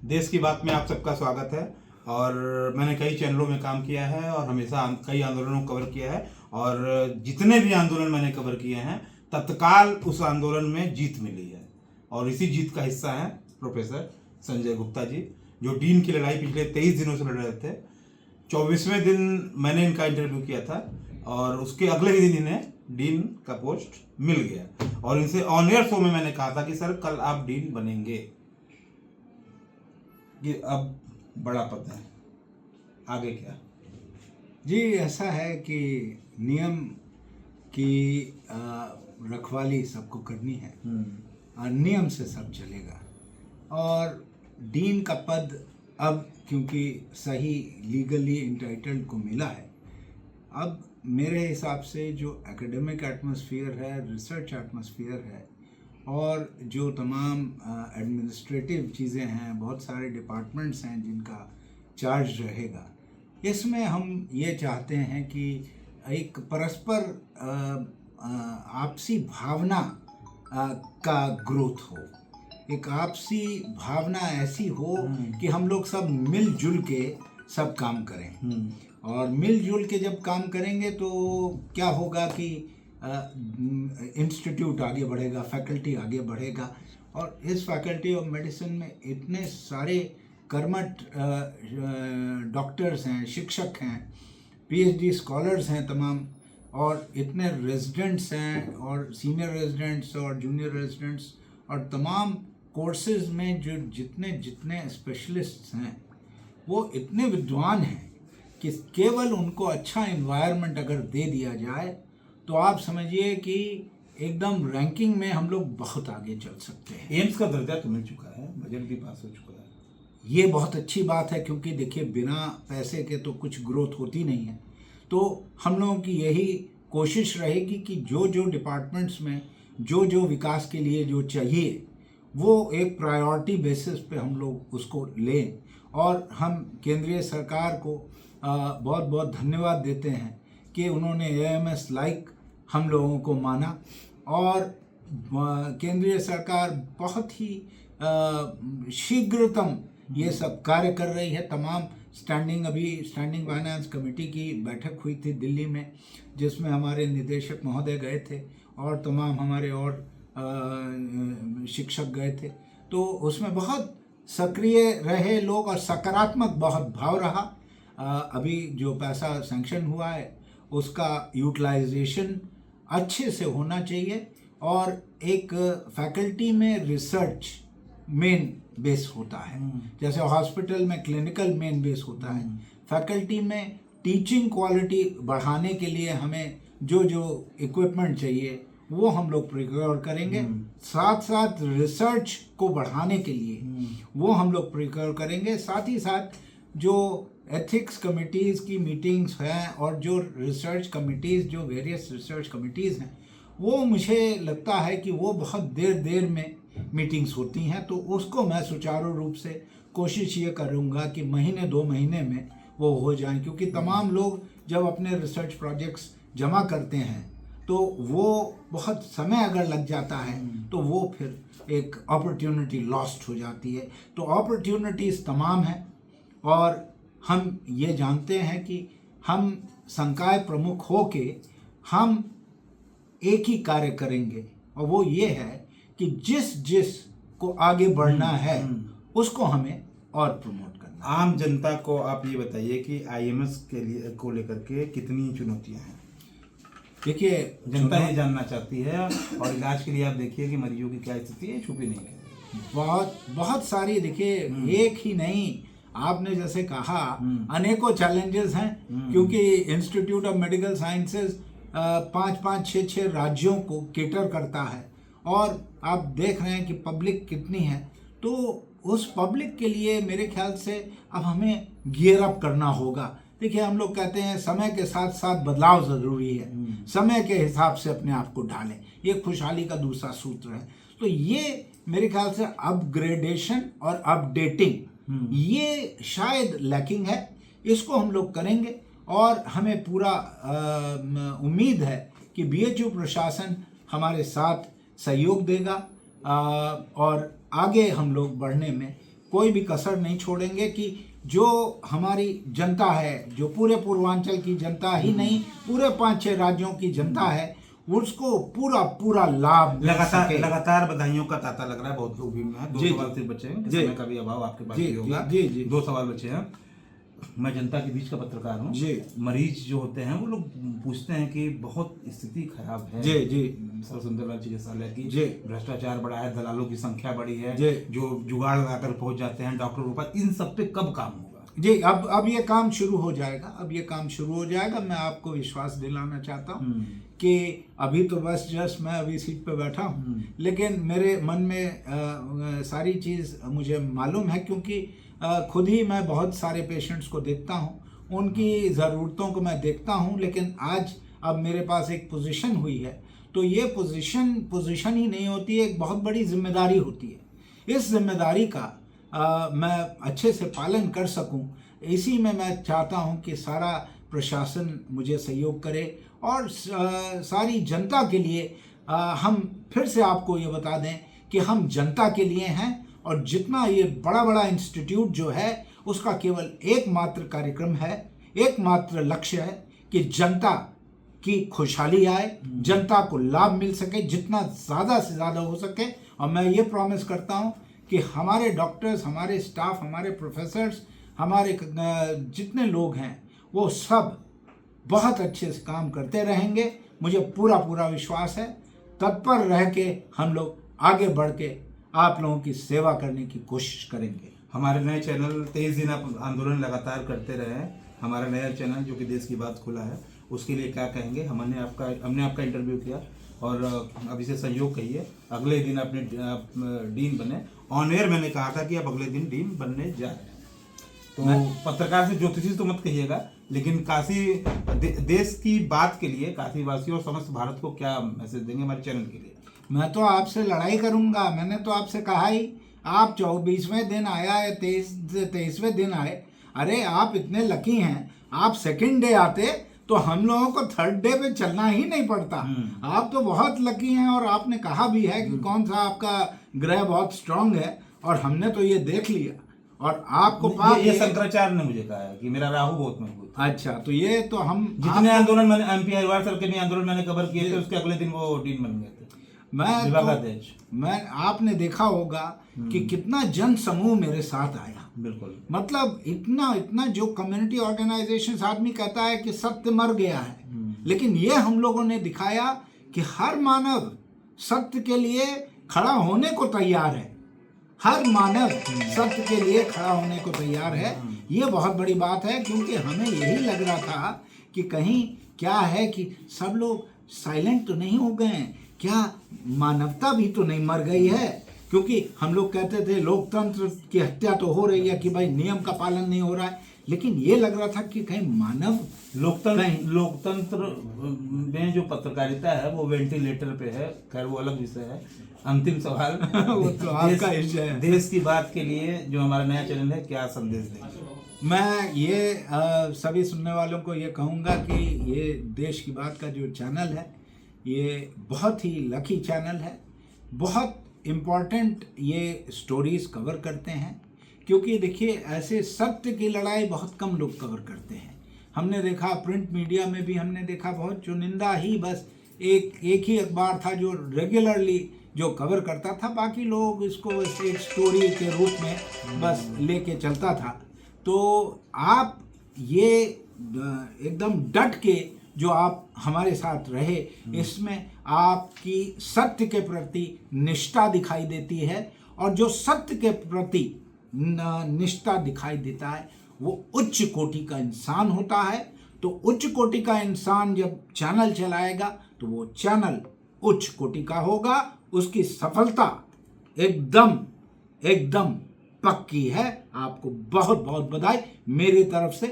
देश की बात में आप सबका स्वागत है। और मैंने कई चैनलों में काम किया है और हमेशा कई आंदोलनों को कवर किया है, और जितने भी आंदोलन मैंने कवर किए हैं तत्काल उस आंदोलन में जीत मिली है। और इसी जीत का हिस्सा है प्रोफेसर संजय गुप्ता जी, जो डीन की लड़ाई पिछले 23 दिनों से लड़ रहे थे। 24वें दिन मैंने इनका इंटरव्यू किया था और उसके अगले ही दिन इन्हें डीन का पोस्ट मिल गया। और इनसे ऑन एयर शो में मैंने कहा था कि सर कल आप डीन बनेंगे, कि अब बड़ा पद है, आगे क्या? जी, ऐसा है कि नियम की रखवाली सबको करनी है और नियम से सब चलेगा। और डीन का पद अब क्योंकि सही लीगली इंटाइटल्ड को मिला है, अब मेरे हिसाब से जो एकेडमिक एटमॉस्फेयर है, रिसर्च एटमॉस्फेयर है और जो तमाम एडमिनिस्ट्रेटिव चीज़ें हैं, बहुत सारे डिपार्टमेंट्स हैं जिनका चार्ज रहेगा, इसमें हम ये चाहते हैं कि एक परस्पर आपसी भावना का ग्रोथ हो, एक आपसी भावना ऐसी हो कि हम लोग सब मिलजुल के सब काम करें। और मिलजुल के जब काम करेंगे तो क्या होगा कि इंस्टीट्यूट आगे बढ़ेगा, फैकल्टी आगे बढ़ेगा। और इस फैकल्टी ऑफ मेडिसिन में इतने सारे कर्मठ डॉक्टर्स हैं, शिक्षक हैं, पीएचडी स्कॉलर्स हैं तमाम, और इतने रेजिडेंट्स हैं और सीनियर रेजिडेंट्स और जूनियर रेजिडेंट्स और तमाम कोर्सेज में जो जितने स्पेशलिस्ट्स हैं वो इतने विद्वान हैं कि केवल उनको अच्छा एनवायरनमेंट अगर दे दिया जाए तो आप समझिए कि एकदम रैंकिंग में हम लोग बहुत आगे चल सकते हैं। एम्स का दर्जा तो मिल चुका है, बजट भी पास हो चुका है। ये बहुत अच्छी बात है, क्योंकि देखिए बिना पैसे के तो कुछ ग्रोथ होती नहीं है। तो हम लोगों की यही कोशिश रहेगी कि जो जो डिपार्टमेंट्स में जो जो विकास के लिए जो चाहिए वो एक प्रायोरिटी बेसिस पे हम लोग उसको लें। और हम केंद्रीय सरकार को बहुत बहुत धन्यवाद देते हैं कि उन्होंने एएमएस लाइक हम लोगों को माना, और केंद्रीय सरकार बहुत ही शीघ्रतम ये सब कार्य कर रही है। तमाम स्टैंडिंग फाइनेंस कमेटी की बैठक हुई थी दिल्ली में, जिसमें हमारे निदेशक महोदय गए थे और तमाम हमारे और शिक्षक गए थे। तो उसमें बहुत सक्रिय रहे लोग और सकारात्मक बहुत भाव रहा। अभी जो पैसा सैंक्शन हुआ है उसका यूटिलाइजेशन अच्छे से होना चाहिए, और एक फैकल्टी में रिसर्च मेन बेस होता है, जैसे हॉस्पिटल में क्लिनिकल मेन बेस होता है, फैकल्टी में टीचिंग क्वालिटी बढ़ाने के लिए हमें जो जो इक्विपमेंट चाहिए वो हम लोग प्रिक्योर करेंगे। साथ साथ रिसर्च को बढ़ाने के लिए वो हम लोग प्रिक्योर करेंगे। साथ ही साथ जो एथिक्स कमिटीज़ की मीटिंग्स हैं और जो रिसर्च कमिटीज़, जो वेरियस रिसर्च कमिटीज़ हैं, वो मुझे लगता है कि वो बहुत देर में मीटिंग्स होती हैं, तो उसको मैं सुचारू रूप से कोशिश ये करूँगा कि महीने 2 महीने में वो हो जाएं, क्योंकि तमाम लोग जब अपने रिसर्च प्रोजेक्ट्स जमा करते हैं तो वो बहुत समय अगर लग जाता है तो वो फिर एक अपॉर्चुनिटी लॉस्ट हो जाती है। तो अपॉर्चुनिटीज़ तमाम हैं, और हम ये जानते हैं कि हम संकाय प्रमुख हो के हम एक ही कार्य करेंगे, और वो ये है कि जिस को आगे बढ़ना है उसको हमें और प्रमोट करना। आम जनता को आप ये बताइए कि आईएमएस के लिए को लेकर के कितनी चुनौतियां हैं? देखिए, जनता ये जानना चाहती है, और इलाज के लिए आप देखिए कि मरीजों की क्या स्थिति है, छुपी नहीं है। बहुत सारी, देखिए एक ही नहीं, आपने जैसे कहा अनेकों चैलेंजेस हैं, क्योंकि इंस्टीट्यूट ऑफ मेडिकल साइंसेज 5-5, 6-6 राज्यों को केटर करता है, और आप देख रहे हैं कि पब्लिक कितनी है। तो उस पब्लिक के लिए मेरे ख्याल से अब हमें गियर अप करना होगा। देखिए, हम लोग कहते हैं समय के साथ साथ बदलाव ज़रूरी है, समय के हिसाब से अपने आप को ढालें, ये खुशहाली का दूसरा सूत्र है। तो ये मेरे ख्याल से अपग्रेडेशन और अपडेटिंग ये शायद लैकिंग है, इसको हम लोग करेंगे। और हमें पूरा उम्मीद है कि बीएचयू प्रशासन हमारे साथ सहयोग देगा, और आगे हम लोग बढ़ने में कोई भी कसर नहीं छोड़ेंगे कि जो हमारी जनता है, जो पूरे पूर्वांचल की जनता ही नहीं, पूरे 5-6 राज्यों की जनता है, उसको पूरा पूरा लाभ मिल सके। लगातार बधाइयों का तांता लग रहा है बहुत लोग भी में। दो जी, सवाल सिर्फ बचे हैं, जी। समय का भी अभाव आपके पास जी, भी होगा। जी, जी। 2 सवाल बचे हैं। मैं जनता के बीच का पत्रकार हूँ। जी। मरीज जो होते हैं वो लोग पूछते हैं कि बहुत स्थिति खराब है। जी, जी। सर सुंदरलाल चिकित्सालय की जी। भ्रष्टाचार बढ़ा है, दलालों की संख्या बढ़ी है, जी। जो जुगाड़ लगाकर पहुंच जाते हैं डॉक्टरों के पास, इन सब पे कब काम होगा? जी, अब ये काम शुरू हो जाएगा, अब ये काम शुरू हो जाएगा। मैं आपको विश्वास दिलाना चाहता हूँ कि अभी तो बस जस्ट मैं अभी सीट पे बैठा हूँ, लेकिन मेरे मन में सारी चीज़ मुझे मालूम है, क्योंकि खुद ही मैं बहुत सारे पेशेंट्स को देखता हूँ, उनकी ज़रूरतों को मैं देखता हूँ। लेकिन आज अब मेरे पास एक पोजीशन हुई है, तो ये पोजीशन ही नहीं होती है, एक बहुत बड़ी जिम्मेदारी होती है। इस जिम्मेदारी का मैं अच्छे से पालन कर सकूं, इसी में मैं चाहता हूं कि सारा प्रशासन मुझे सहयोग करे और सारी जनता के लिए हम फिर से आपको ये बता दें कि हम जनता के लिए हैं, और जितना ये बड़ा बड़ा इंस्टीट्यूट जो है उसका केवल एकमात्र कार्यक्रम है, एकमात्र लक्ष्य है कि जनता की खुशहाली आए, जनता को लाभ मिल सके जितना ज़्यादा से ज़्यादा हो सके। और मैं ये प्रॉमिस करता हूँ कि हमारे डॉक्टर्स, हमारे स्टाफ, हमारे प्रोफेसर्स, हमारे जितने लोग हैं वो सब बहुत अच्छे से काम करते रहेंगे। मुझे पूरा विश्वास है। तत्पर रह के हम लोग आगे बढ़ के आप लोगों की सेवा करने की कोशिश करेंगे। हमारे नए चैनल 23 दिन आप आंदोलन लगातार करते रहे हैं। हमारा नया चैनल जो कि देश की बात खुला है, उसके लिए क्या कहेंगे? हमने आपका इंटरव्यू किया और अभी से सहयोग कहिए। अगले दिन अपने डीन बने। ऑन एयर मैंने कहा था कि अब अगले दिन डीन बनने जा रहे हैं। तो पत्रकार से ज्योतिषी तो मत कहिएगा, लेकिन काशी देश की बात के लिए काशी वासियों और समस्त भारत को क्या मैसेज देंगे हमारे चैनल के लिए? मैं तो आपसे लड़ाई करूंगा। मैंने तो आपसे कहा ही, आप 24वें दिन आया है, 23वें दिन आए। अरे आप इतने लकी हैं, आप सेकंड डे आते तो हम लोगों को थर्ड डे पे चलना ही नहीं पड़ता। आप तो बहुत लकी हैं, और आपने कहा भी है कि कौन सा आपका ग्रह बहुत स्ट्रांग है, और हमने तो ये देख लिया। और आपको ये शंकराचार्य ने मुझे कहा है कि मेरा राहु बहुत मजबूत है। अच्छा, तो ये तो हम जितने आंदोलन मैंने MP हरिवार सर के भी आंदोलन मैंने कवर किए थे, उसके अगले दिन वो डीन बन गए थे। मैं आपने देखा होगा कि कितना जन समूह मेरे साथ आया। बिल्कुल, मतलब इतना जो कम्युनिटी ऑर्गेनाइजेशन आदमी कहता है कि सत्य मर गया है, लेकिन ये हम लोगों ने दिखाया कि हर मानव सत्य के लिए खड़ा होने को तैयार है। हर मानव सत्य के लिए खड़ा होने को तैयार है। ये बहुत बड़ी बात है, क्योंकि हमें यही लग रहा था कि कहीं क्या है कि सब लोग साइलेंट तो नहीं हो गए हैं, क्या मानवता भी तो नहीं मर गई है? क्योंकि हम लोग कहते थे लोकतंत्र की हत्या तो हो रही है कि भाई नियम का पालन नहीं हो रहा है, लेकिन ये लग रहा था कि कहीं मानव लोकतंत्र में जो पत्रकारिता है वो वेंटिलेटर पे है। खैर वो अलग विषय है। अंतिम सवाल वो तो आपका विषय है। देश की बात के लिए जो हमारा नया चैनल है, क्या संदेश देंगे? मैं ये सभी सुनने वालों को ये कहूँगा कि ये देश की बात का जो चैनल है, ये बहुत ही लकी चैनल है। बहुत इम्पॉर्टेंट ये स्टोरीज कवर करते हैं, क्योंकि देखिए ऐसे सत्य की लड़ाई बहुत कम लोग कवर करते हैं। हमने देखा प्रिंट मीडिया में भी, हमने देखा बहुत चुनिंदा ही, बस एक ही अखबार था जो रेगुलरली जो कवर करता था, बाकी लोग इसको एक स्टोरी के रूप में बस लेके चलता था। तो आप ये एकदम डट के जो आप हमारे साथ रहे, इसमें आपकी सत्य के प्रति निष्ठा दिखाई देती है, और जो सत्य के प्रति निष्ठा दिखाई देता है वो उच्च कोटि का इंसान होता है। तो उच्च कोटि का इंसान जब चैनल चलाएगा तो वो चैनल उच्च कोटि का होगा। उसकी सफलता एकदम पक्की है। आपको बहुत बहुत बधाई मेरी तरफ से।